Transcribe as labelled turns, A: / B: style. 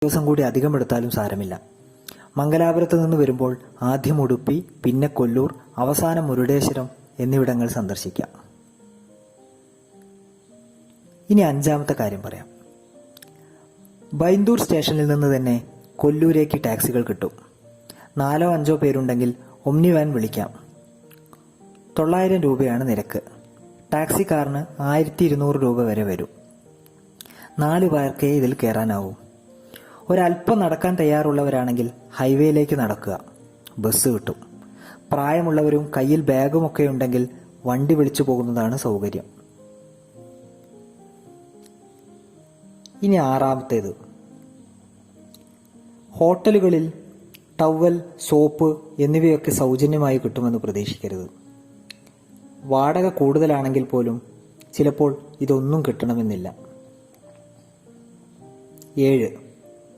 A: ദിവസം കൂടി അധികം എടുത്താലും സാരമില്ല. മംഗലാപുരത്ത് നിന്ന് വരുമ്പോൾ ആദ്യം ഉടുപ്പി, പിന്നെ കൊല്ലൂർ, അവസാനം മുരുടേശ്വരം എന്നിവിടങ്ങൾ സന്ദർശിക്കാം. ഇനി അഞ്ചാമത്തെ കാര്യം പറയാം. ബൈന്ദൂർ സ്റ്റേഷനിൽ നിന്ന് തന്നെ കൊല്ലൂരേക്ക് ടാക്സികൾ കിട്ടും. 4-5 പേരുണ്ടെങ്കിൽ ഒമ്നി വാൻ വിളിക്കാം. 900 രൂപയാണ് നിരക്ക്. ടാക്സിക്കാരന് 1200 രൂപ വരെ വരും. 4 പേർക്കേ ഇതിൽ കയറാനാവും. ഒരല്പം നടക്കാൻ തയ്യാറുള്ളവരാണെങ്കിൽ ഹൈവേയിലേക്ക് നടക്കുക, ബസ് കിട്ടും. പ്രായമുള്ളവരും കയ്യിൽ ബാഗുമൊക്കെ ഉണ്ടെങ്കിൽ വണ്ടി വിളിച്ചു പോകുന്നതാണ് സൗകര്യം. ഇനി ആറാമത്തേത്, ഹോട്ടലുകളിൽ ടവൽ, സോപ്പ് എന്നിവയൊക്കെ സൗജന്യമായി കിട്ടുമെന്ന് പ്രതീക്ഷിക്കരുത്. വാടക കൂടുതലാണെങ്കിൽ പോലും ചിലപ്പോൾ ഇതൊന്നും കിട്ടണമെന്നില്ല. 7